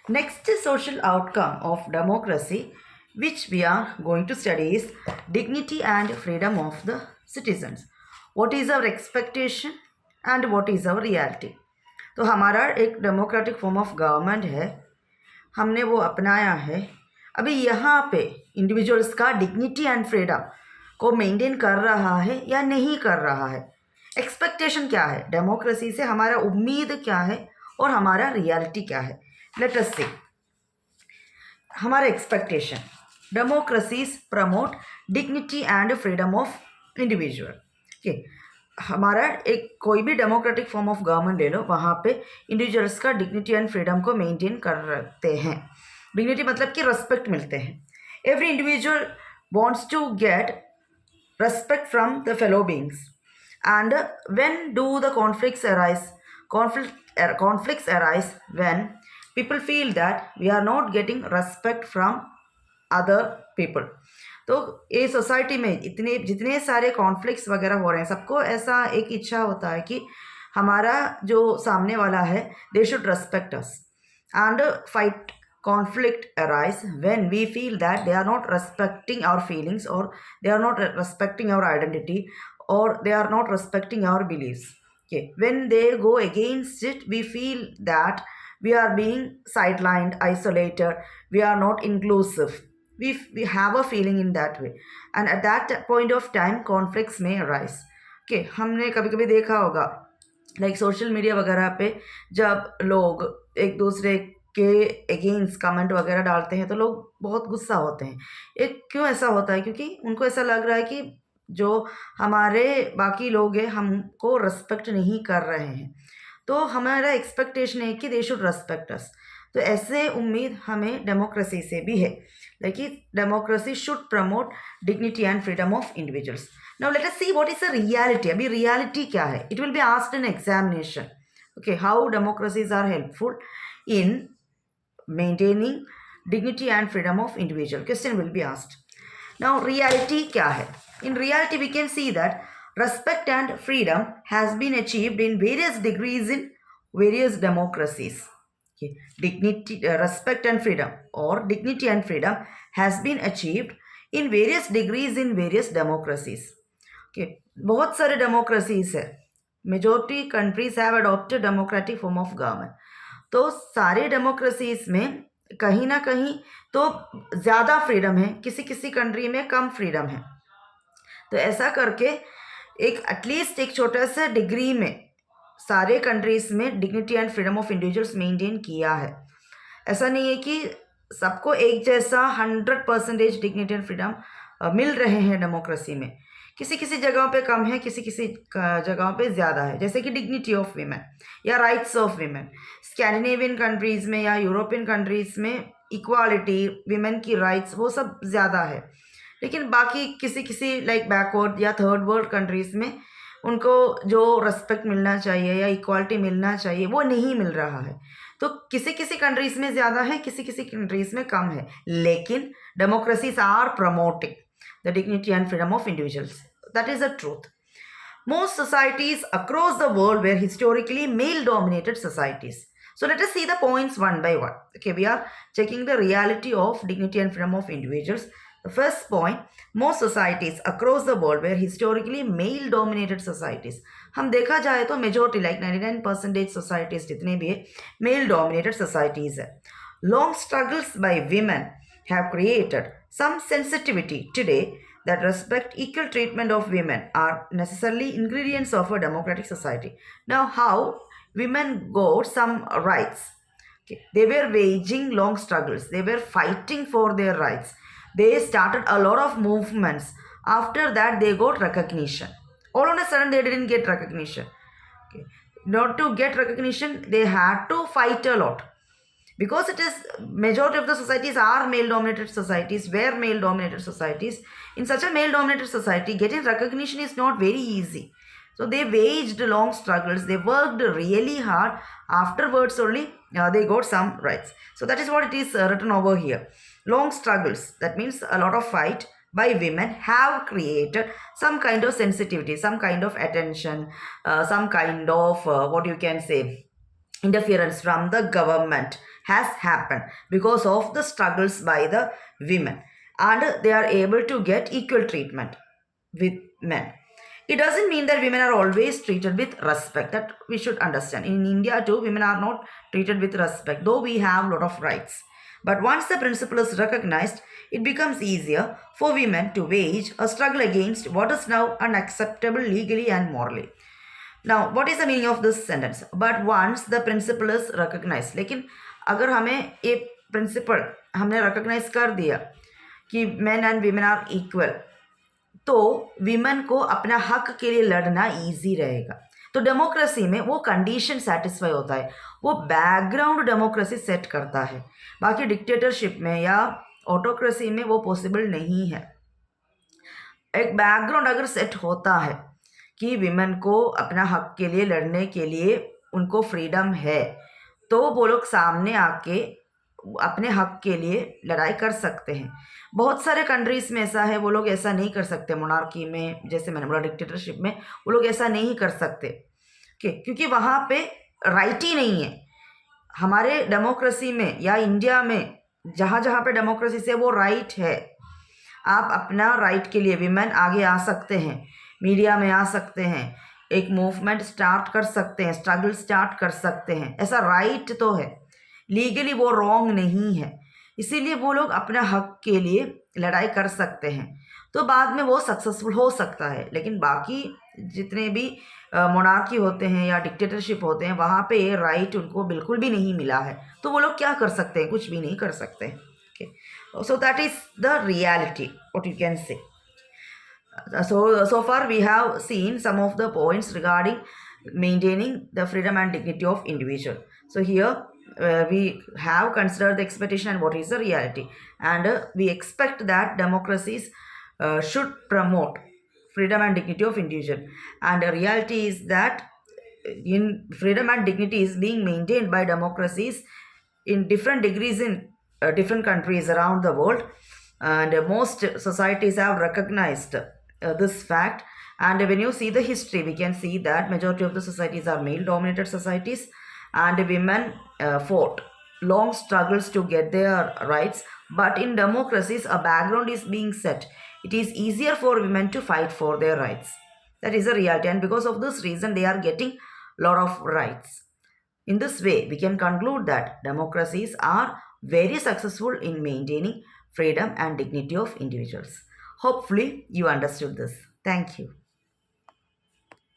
Next social outcome of democracy, which we are going to study, is dignity and freedom of the citizens. What is our expectation and what is our reality? तो हमारा एक democratic form of government है, हमने वो अपनाया है। अभी यहाँ पे इंडिविजुअल्स का डिग्निटी एंड फ्रीडम को मेंटेन कर रहा है या नहीं कर रहा है। एक्सपेक्टेशन क्या है डेमोक्रेसी से, हमारा उम्मीद क्या है और हमारा रियलिटी क्या है। लेट अस सी हमारा expectation. Democracies promote dignity and freedom of individual. Okay, हमारा एक कोई भी डेमोक्रेटिक फॉर्म ऑफ गवर्नमेंट ले लो, वहाँ पे इंडिविजुअल्स का डिग्निटी एंड फ्रीडम को मेंटेन कर रखते हैं। डिग्निटी मतलब कि रेस्पेक्ट मिलते हैं। Every individual wants to get respect from the fellow beings. And when do the conflicts arise? Conflicts arise when people feel that we are not getting respect from other people. तो ये society में इतने जितने सारे conflicts वगैरह हो रहे हैं, सबको ऐसा एक इच्छा होता है कि हमारा जो सामने वाला है they should respect us. And fight conflict arise when we feel that they are not respecting our feelings, or they are not respecting our identity, or they are not respecting our beliefs. Okay, when they go against it, we feel that we are being sidelined, isolated, we are not inclusive. We have a feeling in that way, and at that point of time conflicts may arise. Okay, हमने कभी कभी देखा होगा like social media वगैरह पे जब लोग एक दूसरे के अगेंस्ट कमेंट वगैरह डालते हैं तो लोग बहुत गुस्सा होते हैं। एक क्यों ऐसा होता है? क्योंकि उनको ऐसा लग रहा है कि जो हमारे बाकी लोग हैं हमको रिस्पेक्ट नहीं कर रहे हैं। तो हमारा एक्सपेक्टेशन है कि दे शुड रिस्पेक्ट अस। तो ऐसे उम्मीद हमें डेमोक्रेसी से भी है, लेकिन democracy should promote dignity and freedom of individuals. Now let us see what is the reality. अभी रियलिटी क्या है? It will be asked in examination. Okay, how democracies are helpful in maintaining dignity and freedom of individual, question will be asked. Now reality क्या है? In reality we can see that respect and freedom has been achieved in various degrees in various democracies. Okay. Dignity, respect and freedom, or dignity and freedom has been achieved in various degrees in various democracies. Okay. बहुत सारे democracies है, majority countries have adopted democratic form of government. तो सारे democracies में कहीं ना कहीं तो ज़्यादा फ्रीडम है, किसी किसी कंट्री में कम फ्रीडम है। तो ऐसा करके एक एटलीस्ट एक छोटा सा डिग्री में सारे कंट्रीज में dignity and freedom of individuals maintain किया है। ऐसा नहीं है कि सबको एक जैसा 100% डिग्निटी एंड फ्रीडम मिल रहे हैं डेमोक्रेसी में। किसी किसी जगहों पे कम है, किसी किसी जगहों पे ज़्यादा है, जैसे कि डिग्निटी ऑफ वीमेन या rights of women. Scandinavian countries में या यूरोपियन कंट्रीज़ में इक्वालिटी, वीमेन की राइट्स, वो सब ज़्यादा है। लेकिन बाकी किसी किसी लाइक बैकवर्ड या थर्ड वर्ल्ड कंट्रीज़ में उनको जो रेस्पेक्ट मिलना चाहिए या इक्वालिटी मिलना चाहिए वो नहीं मिल रहा है। तो किसी किसी कंट्रीज़ में ज़्यादा है, किसी किसी कंट्रीज़ में कम है, लेकिन democracies are promoting the dignity and freedom of individuals. That is the truth. Most societies across the world were historically male-dominated societies. So let us see the points one by one. Okay, we are checking the reality of dignity and freedom of individuals. The first point, most societies across the world were historically male-dominated societies. हम देखा जाए तो majority like 99% societies जितने भी है male-dominated societies है. Long struggles by women have created some sensitivity today that respect equal treatment of women are necessarily ingredients of a democratic society. Now, how women got some rights? Okay. They were waging long struggles. They were fighting for their rights. They started a lot of movements. After that, they got recognition. All on a sudden, they didn't get recognition. Okay. Not to get recognition, they had to fight a lot. Because it is majority of the societies are male dominated societies, were male dominated societies. In such a male dominated society, getting recognition is not very easy. So they waged long struggles, they worked really hard. Afterwards only they got some rights. So that is what it is written over here. Long struggles, that means a lot of fight by women have created some kind of sensitivity, some kind of attention, some kind of what you can say interference from the government has happened because of the struggles by the women, and they are able to get equal treatment with men. It doesn't mean that women are always treated with respect. That we should understand. In India too, women are not treated with respect, though we have a lot of rights. But once the principle is recognized, it becomes easier for women to wage a struggle against what is now unacceptable legally and morally. Now, what is the meaning of this sentence? But once the principle is recognized, लेकिन अगर हमें ये principal हमने recognise कर दिया कि men and women are equal, तो women को अपना हक के लिए लड़ना इजी रहेगा. तो डेमोक्रेसी में वो कंडीशन सेटिस्फाई होता है, वो बैकग्राउंड डेमोक्रेसी सेट करता है. बाकी डिक्टेटरशिप में या ऑटोक्रेसी में वो पॉसिबल नहीं है. एक बैकग्राउंड अगर सेट होता है कि विमेन को अपना हक के लिए लड़ने के लिए उनको फ्रीडम है, तो वो लोग सामने आके अपने हक के लिए लड़ाई कर सकते हैं. बहुत सारे कंट्रीज़ में ऐसा है, वो लोग ऐसा नहीं कर सकते. मोनार्की में, जैसे मैंने बोला, डिक्टेटरशिप में वो लोग ऐसा नहीं कर सकते. क्योंकि वहाँ पे राइट ही नहीं है. हमारे डेमोक्रेसी में या इंडिया में जहाँ जहाँ पे डेमोक्रेसी से वो राइट है, आप अपना राइट के लिए विमेन आगे आ सकते हैं, मीडिया में आ सकते हैं, एक मूवमेंट स्टार्ट कर सकते हैं, स्ट्रगल स्टार्ट कर सकते हैं. ऐसा राइट तो है, लीगली वो रॉन्ग नहीं है. इसीलिए वो लोग अपना हक के लिए लड़ाई कर सकते हैं, तो बाद में वो सक्सेसफुल हो सकता है. लेकिन बाकी जितने भी मोनार्की होते हैं या डिक्टेटरशिप होते हैं, वहाँ पे ये राइट उनको बिल्कुल भी नहीं मिला है, तो वो लोग क्या कर सकते हैं? कुछ भी नहीं कर सकते. Okay, so that is the reality, what you can say. So far we have seen some of the points regarding maintaining the freedom and dignity of individual. So here we have considered the expectation and what is the reality, and we expect that democracies should promote freedom and dignity of individual, and the reality is that in freedom and dignity is being maintained by democracies in different degrees in different countries around the world, and most societies have recognized this fact. And when you see the history, we can see that majority of the societies are male dominated societies, and women fought long struggles to get their rights. But in democracies, a background is being set. It is easier for women to fight for their rights. That is a reality, and because of this reason they are getting a lot of rights. In this way, we can conclude that democracies are very successful in maintaining freedom and dignity of individuals. Hopefully, you understood this. Thank you.